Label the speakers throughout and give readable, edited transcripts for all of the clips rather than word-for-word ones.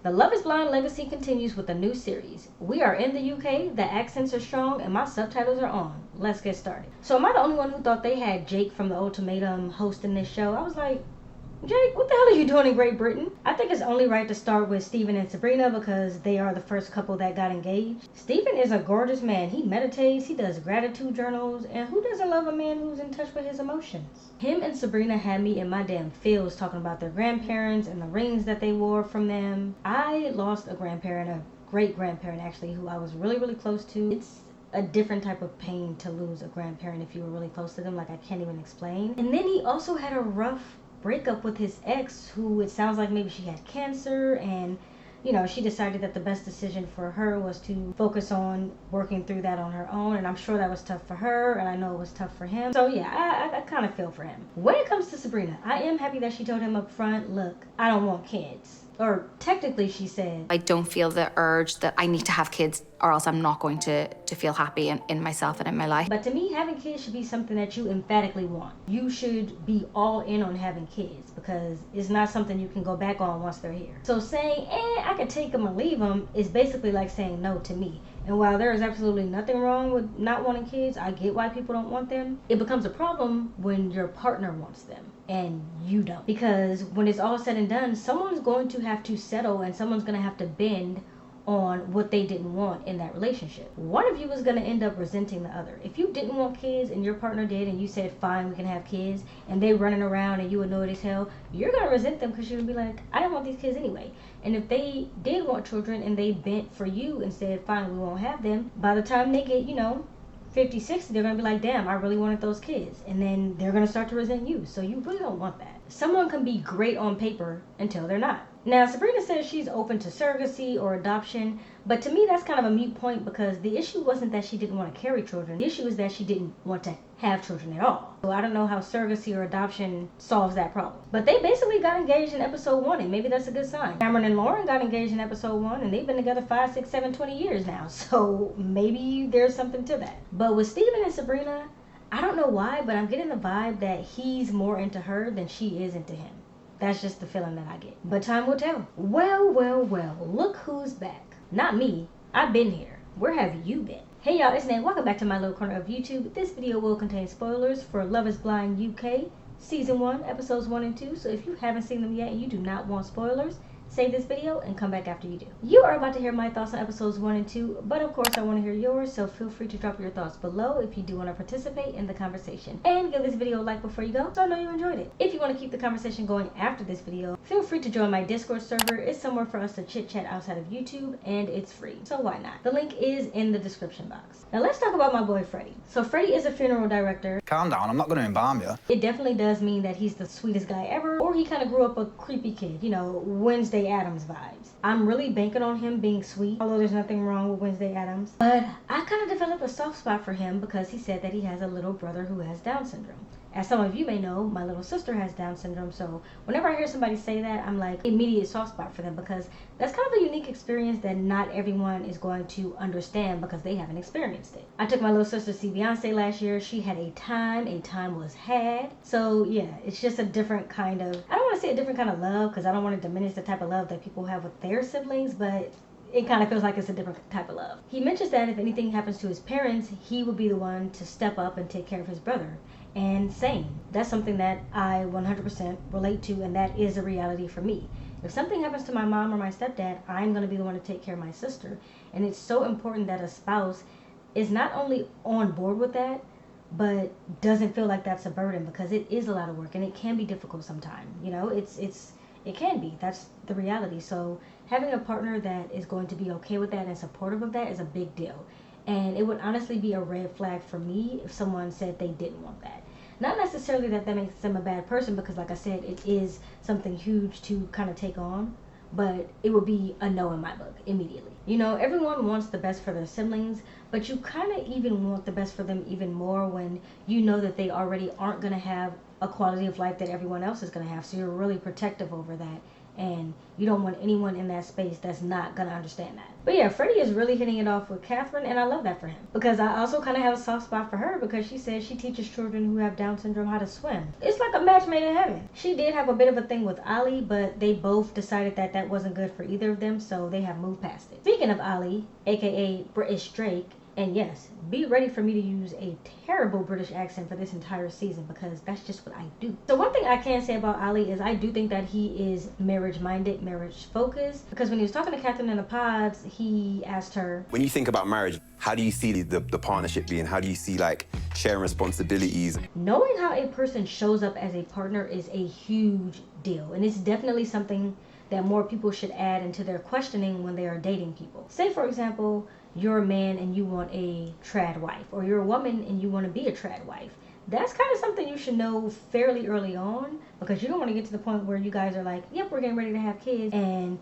Speaker 1: The Love is Blind legacy continues with a new series. We are in the UK, the accents are strong, and my subtitles are on. Let's get started. So am I the only one who thought they had Jake from The Ultimatum hosting this show? I was like, Jake, what the hell are you doing in Great Britain? I think it's only right to start with Stephen and Sabrina because they are the first couple that got engaged. Stephen is a gorgeous man. He meditates, he does gratitude journals, and who doesn't love a man who's in touch with his emotions? Him and Sabrina had me in my damn feels talking about their grandparents and the rings that they wore from them. I lost a grandparent, a great-grandparent actually, who I was really, really close to. It's a different type of pain to lose a grandparent if you were really close to them, like I can't even explain. And then he also had a rough breakup with his ex, who it sounds like maybe she had cancer, and she decided that the best decision for her was to focus on working through that on her own, and I'm sure that was tough for her, and I know it was tough for him. So yeah, I kind of feel for him. When it comes to Sabrina, I am happy that she told him up front, look, I don't want kids. Or technically she said,
Speaker 2: I don't feel the urge that I need to have kids or else I'm not going to feel happy in myself and in my life.
Speaker 1: But to me, having kids should be something that you emphatically want. You should be all in on having kids because it's not something you can go back on once they're here. So saying, I could take them or leave them is basically like saying no to me. And while there is absolutely nothing wrong with not wanting kids, I get why people don't want them. It becomes a problem when your partner wants them and you don't. Because when it's all said and done, someone's going to have to settle and someone's going to have to bend on what they didn't want in that relationship. One of you is going to end up resenting the other. If you didn't want kids and your partner did and you said, fine, we can have kids, and they running around and you annoyed as hell, you're going to resent them because you're going to be like, I don't want these kids anyway. And if they did want children and they bent for you and said, fine, we won't have them, by the time they get, 50, 60, they're going to be like, damn, I really wanted those kids. And then they're going to start to resent you. So you really don't want that. Someone can be great on paper until they're not. Now, Sabrina says she's open to surrogacy or adoption, but to me that's kind of a moot point because the issue wasn't that she didn't want to carry children. The issue is that she didn't want to have children at all. So I don't know how surrogacy or adoption solves that problem. But they basically got engaged in episode 1, and maybe that's a good sign. Cameron and Lauren got engaged in episode 1, and they've been together 5, 6, 7, 20 years now. So maybe there's something to that. But with Stephen and Sabrina, I don't know why, but I'm getting the vibe that he's more into her than she is into him. That's just the feeling that I get. But time will tell. Well, look who's back. Not me. I've been here. Where have you been? Hey y'all, it's Nae. Welcome back to my little corner of YouTube. This video will contain spoilers for Love is Blind UK Season 1, Episodes 1 and 2. So if you haven't seen them yet and you do not want spoilers, save this video and come back after you do. You are about to hear my thoughts on episodes 1 and 2, but of course I want to hear yours, so feel free to drop your thoughts below if you do want to participate in the conversation. And give this video a like before you go, so I know you enjoyed it. If you want to keep the conversation going after this video, feel free to join my Discord server. It's somewhere for us to chit chat outside of YouTube, and it's free, so why not? The link is in the description box. Now let's talk about my boy Freddie. So Freddie is a funeral director.
Speaker 3: Calm down, I'm not going to embalm you.
Speaker 1: It definitely does mean that he's the sweetest guy ever, or he kind of grew up a creepy kid, Wednesday Addams vibes. I'm really banking on him being sweet, although there's nothing wrong with Wednesday Addams. But I kind of developed a soft spot for him because he said that he has a little brother who has Down syndrome. As some of you may know, my little sister has Down syndrome, so whenever I hear somebody say that, I'm like, immediate soft spot for them because that's kind of a unique experience that not everyone is going to understand because they haven't experienced it. I took my little sister to see Beyonce last year. She had a time was had. So yeah, it's just a different kind of, I don't want to say a different kind of love because I don't want to diminish the type of love that people have with their siblings, but it kind of feels like it's a different type of love. He mentions that if anything happens to his parents, he would be the one to step up and take care of his brother. And same. That's something that I 100% relate to, and that is a reality for me. If something happens to my mom or my stepdad, I'm going to be the one to take care of my sister. And it's so important that a spouse is not only on board with that, but doesn't feel like that's a burden because it is a lot of work and it can be difficult sometimes. It can be. That's the reality. So having a partner that is going to be okay with that and supportive of that is a big deal. And it would honestly be a red flag for me if someone said they didn't want that. Not necessarily that makes them a bad person because like I said, it is something huge to kind of take on, but it would be a no in my book immediately. Everyone wants the best for their siblings, but you kind of even want the best for them even more when you know that they already aren't going to have a quality of life that everyone else is going to have. So you're really protective over that And you don't want anyone in that space that's not gonna understand that. But yeah, Freddie is really hitting it off with Catherine, and I love that for him. Because I also kind of have a soft spot for her because she says she teaches children who have Down syndrome how to swim. It's like a match made in heaven. She did have a bit of a thing with Ollie, but they both decided that that wasn't good for either of them, so they have moved past it. Speaking of Ollie, aka British Drake, and yes, be ready for me to use a terrible British accent for this entire season because that's just what I do. So one thing I can say about Ollie is I do think that he is marriage-minded, marriage-focused. Because when he was talking to Catherine in the pods, he asked her,
Speaker 3: when you think about marriage, how do you see the partnership being? How do you see, like, sharing responsibilities?
Speaker 1: Knowing how a person shows up as a partner is a huge deal. And it's definitely something that more people should add into their questioning when they are dating people. Say, for example, you're a man and you want a trad wife, or you're a woman and you want to be a trad wife. That's kind of something you should know fairly early on, because you don't want to get to the point where you guys are like, yep, we're getting ready to have kids, and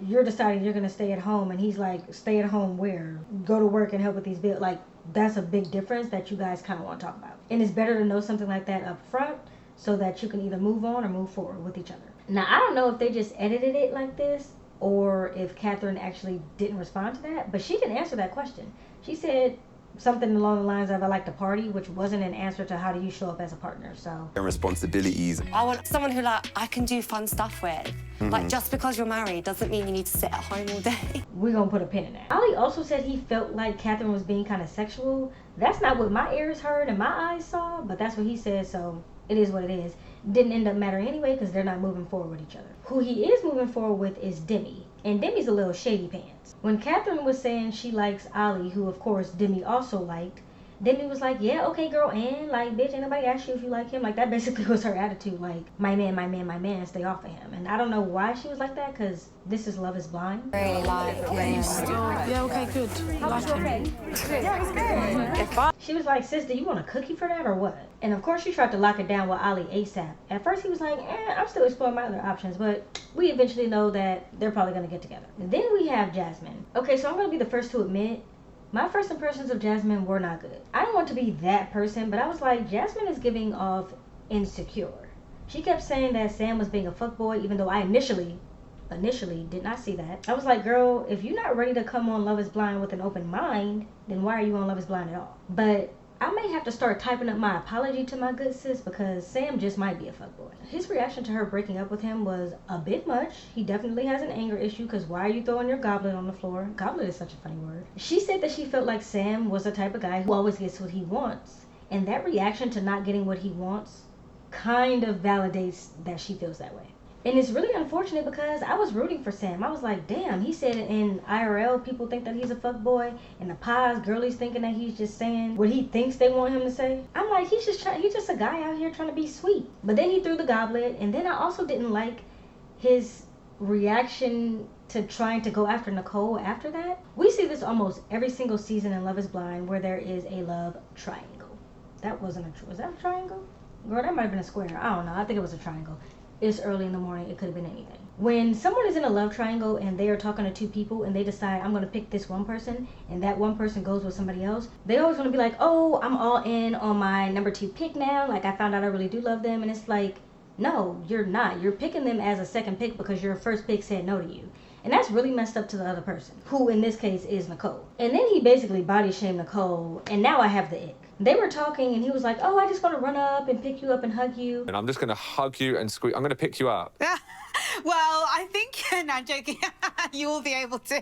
Speaker 1: you're deciding you're going to stay at home, and he's like, stay at home where? Go to work and help with these bills. Like, that's a big difference that you guys kind of want to talk about. And it's better to know something like that up front so that you can either move on or move forward with each other. Now, I don't know if they just edited it like this, or if Catherine actually didn't respond to that, but she didn't answer that question. She said something along the lines of, I like to party, which wasn't an answer to how do you show up as a partner, so.
Speaker 3: And responsibilities.
Speaker 4: I want someone who, like, I can do fun stuff with. Like, just because you're married doesn't mean you need to sit at home all day.
Speaker 1: We're gonna put a pin in that. Ollie also said he felt like Catherine was being kind of sexual. That's not what my ears heard and my eyes saw, but that's what he said, so it is what it is. Didn't end up mattering anyway because they're not moving forward with each other. Who he is moving forward with is Demi. And Demi's a little shady pants. When Catherine was saying she likes Ollie, who of course Demi also liked, Demi was like, yeah, okay, girl, and like, bitch, ain't nobody asked you if you like him. Like, that basically was her attitude. Like, my man, my man, my man, stay off of him. And I don't know why she was like that, because this is Love is Blind.
Speaker 4: Really like
Speaker 5: Yeah, okay, good.
Speaker 1: How was your okay? Yeah, it was good. She was like, sis, do you want a cookie for that or what? And of course she tried to lock it down with Ollie ASAP. At first he was like, I'm still exploring my other options, but we eventually know that they're probably going to get together. And then we have Jasmine. Okay, so I'm going to be the first to admit, my first impressions of Jasmine were not good. I didn't want to be that person, but I was like, Jasmine is giving off insecure. She kept saying that Sam was being a fuckboy, even though I initially did not see that. I was like, girl, if you're not ready to come on Love is Blind with an open mind, then why are you on Love is Blind at all? But I may have to start typing up my apology to my good sis because Sam just might be a fuckboy. His reaction to her breaking up with him was a bit much. He definitely has an anger issue because why are you throwing your goblet on the floor? Goblet is such a funny word. She said that she felt like Sam was the type of guy who always gets what he wants. And that reaction to not getting what he wants kind of validates that she feels that way. And it's really unfortunate because I was rooting for Sam. I was like, damn, he said in IRL people think that he's a fuckboy. In the pods, girlies thinking that he's just saying what he thinks they want him to say. I'm like, he's just a guy out here trying to be sweet. But then he threw the goblet, and then I also didn't like his reaction to trying to go after Nicole after that. We see this almost every single season in Love is Blind where there is a love triangle. That wasn't was that a triangle? Girl, that might have been a square. I don't know. I think it was a triangle. It's early in the morning. It could have been anything. When someone is in a love triangle and they are talking to two people and they decide, I'm going to pick this one person, and that one person goes with somebody else, they always want to be like, oh, I'm all in on my number two pick now. Like, I found out I really do love them. And it's like, no, you're not. You're picking them as a second pick because your first pick said no to you. And that's really messed up to the other person, who in this case is Nicole. And then he basically body shamed Nicole, and now I have the ick. They were talking, and he was like, oh, I just want to run up and pick you up and hug you.
Speaker 6: And I'm just going to hug you and squeeze. I'm going to pick you up.
Speaker 5: Well, I think, no, I'm joking. You will be able to.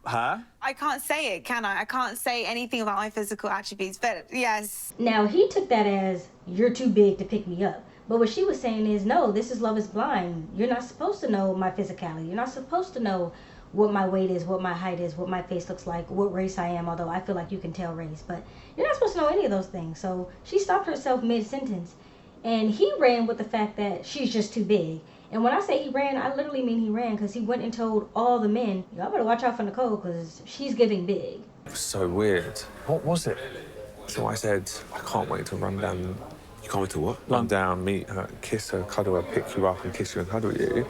Speaker 6: Huh?
Speaker 5: I can't say it, can I? I can't say anything about my physical attributes, but yes.
Speaker 1: Now, he took that as, you're too big to pick me up. But what she was saying is, no, this is Love is Blind. You're not supposed to know my physicality. You're not supposed to know what my weight is, what my height is, what my face looks like, what race I am, although I feel like you can tell race. But you're not supposed to know any of those things. So she stopped herself mid-sentence. And he ran with the fact that she's just too big. And when I say he ran, I literally mean he ran because he went and told all the men, y'all better watch out for Nicole because she's giving big.
Speaker 6: It was so weird. What was it? So I said, I can't wait to run down.
Speaker 3: You can't wait to what?
Speaker 6: Run down, meet her, kiss her, cuddle her, pick you up and kiss you and cuddle you.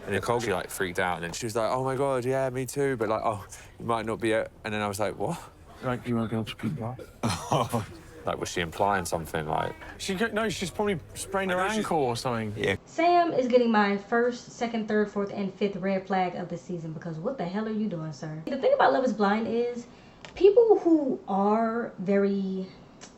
Speaker 6: And Nicole, she like freaked out, and then she was like, oh my God, yeah, me too. But like, oh, you might not be it. And then I was like, what?
Speaker 7: Like, you won't be able to pick you up?
Speaker 6: Like, was she implying something? Like,
Speaker 7: No, she's probably sprained her ankle or something.
Speaker 3: Yeah.
Speaker 1: Sam is getting my first, second, third, fourth, and fifth red flag of the season because what the hell are you doing, sir? The thing about Love is Blind is people who are very...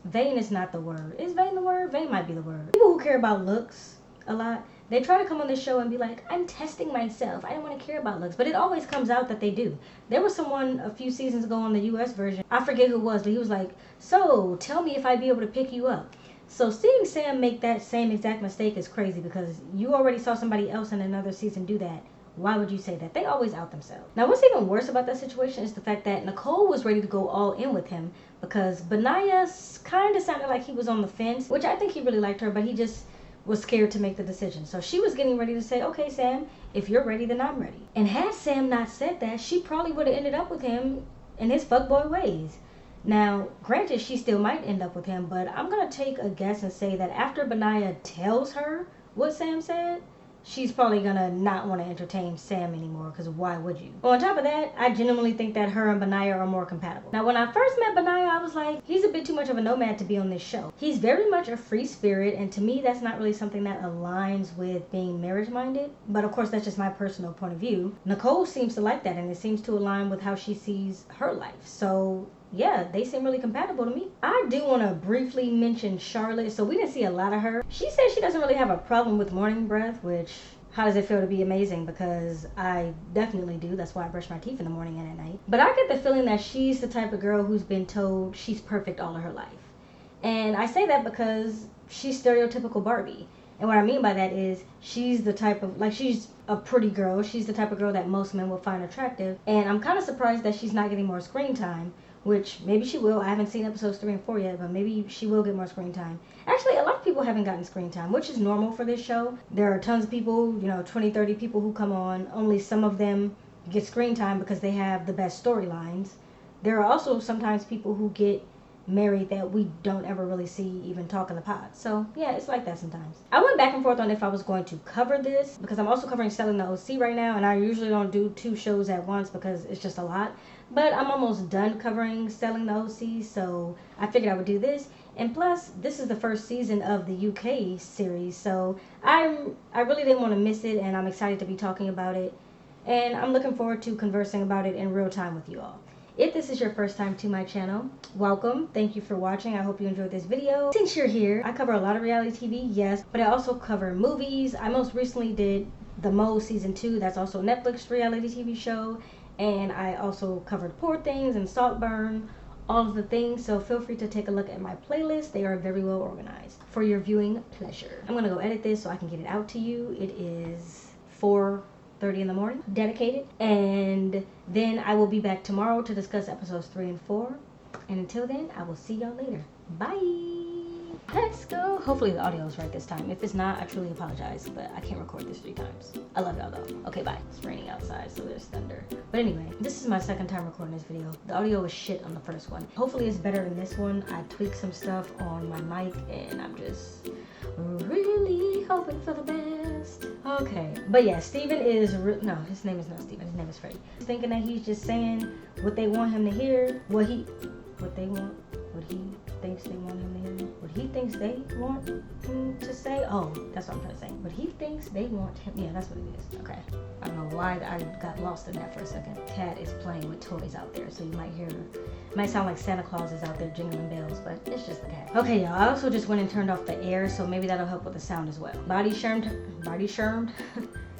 Speaker 1: Vain is not the word. Is vain the word? Vain might be the word. People who care about looks a lot, they try to come on this show and be like, I'm testing myself. I don't want to care about looks. But it always comes out that they do. There was someone a few seasons ago on the US version. I forget who it was, but he was like, so tell me if I'd be able to pick you up. So seeing Sam make that same exact mistake is crazy because you already saw somebody else in another season do that. Why would you say that? They always out themselves. Now, what's even worse about that situation is the fact that Nicole was ready to go all in with him because Benaiah kind of sounded like he was on the fence, which I think he really liked her, but he just was scared to make the decision. So she was getting ready to say, okay, Sam, if you're ready, then I'm ready. And had Sam not said that, she probably would have ended up with him in his fuckboy ways. Now, granted, she still might end up with him, but I'm going to take a guess and say that after Benaiah tells her what Sam said, she's probably gonna not want to entertain Sam anymore, because why would you? Well, on top of that, I genuinely think that her and Benaiah are more compatible. Now, when I first met Benaiah, I was like, he's a bit too much of a nomad to be on this show. He's very much a free spirit, and to me, that's not really something that aligns with being marriage-minded. But of course, that's just my personal point of view. Nicole seems to like that, and it seems to align with how she sees her life. So yeah, they seem really compatible to me. I do want to briefly mention Sharlotte. So we didn't see a lot of her. She says she doesn't really have a problem with morning breath, which, how does it feel to be amazing? Because I definitely do. That's why I brush my teeth in the morning and at night. But I get the feeling that she's the type of girl who's been told she's perfect all of her life. And I say that because she's stereotypical Barbie. And what I mean by that is she's the type of, like, she's a pretty girl. She's the type of girl that most men will find attractive. And I'm kind of surprised that she's not getting more screen time. Which maybe she will. I haven't seen episodes 3 and 4 yet, but maybe she will get more screen time. Actually, a lot of people haven't gotten screen time, which is normal for this show. There are tons of people, 20, 30 people who come on. Only some of them get screen time because they have the best storylines. There are also sometimes people who get married that we don't ever really see even talk in the pod. So yeah, it's like that sometimes. I went back and forth on if I was going to cover this because I'm also covering Selling the OC right now, and I usually don't do 2 shows at once because it's just a lot. But I'm almost done covering Selling the OC, so I figured I would do this. And plus, this is the first season of the UK series, so I really didn't want to miss it, and I'm excited to be talking about it. And I'm looking forward to conversing about it in real time with you all. If this is your first time to my channel, welcome. Thank you for watching. I hope you enjoyed this video. Since you're here, I cover a lot of reality TV, yes, but I also cover movies. I most recently did The Mole Season 2. That's also a Netflix reality TV show. And I also covered Poor Things and Saltburn, all of the things. So feel free to take a look at my playlist. They are very well organized for your viewing pleasure. I'm gonna go edit this so I can get it out to you. It is 4:30 in the morning, dedicated. And then I will be back tomorrow to discuss episodes 3 and 4. And until then, I will see y'all later. Bye. Let's go. Hopefully the audio is right this time. If it's not, I truly apologize, but I can't record this 3 times. I love y'all though. Okay, bye. It's raining outside, so there's thunder. But anyway, this is my second time recording this video. The audio was shit on the first one. Hopefully it's better than this one. I tweaked some stuff on my mic, and I'm just really hoping for the best. Okay, but yeah, Steven is, no, his name is not Steven, his name is Freddie. He's thinking that he's just saying what they want him to hear, what he thinks they want him to hear, what he thinks they want him to say. Oh, that's what I'm trying to say. What he thinks they want him, yeah, that's what it is. Okay, I don't know why I got lost in that for a second. Cat is playing with toys out there, so you might hear, it might sound like Santa Claus is out there jingling bells, but it's just the cat. Okay, y'all, I also just went and turned off the air, so maybe that'll help with the sound as well. Body shermed,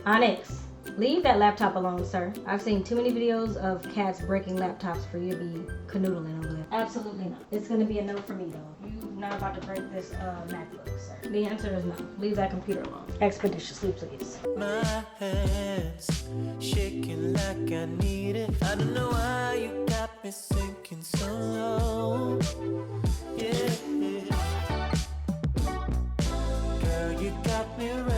Speaker 1: Onyx. Leave that laptop alone, sir. I've seen too many videos of cats breaking laptops for you to be canoodling over there. Absolutely not. It's gonna be a no for me, though. You're not about to break this MacBook, sir. The answer is no. Leave that computer alone. Expeditiously, please.
Speaker 8: My hands shaking like I need it. I don't know why you got me sinking so low. Yeah. Girl, you got me ready.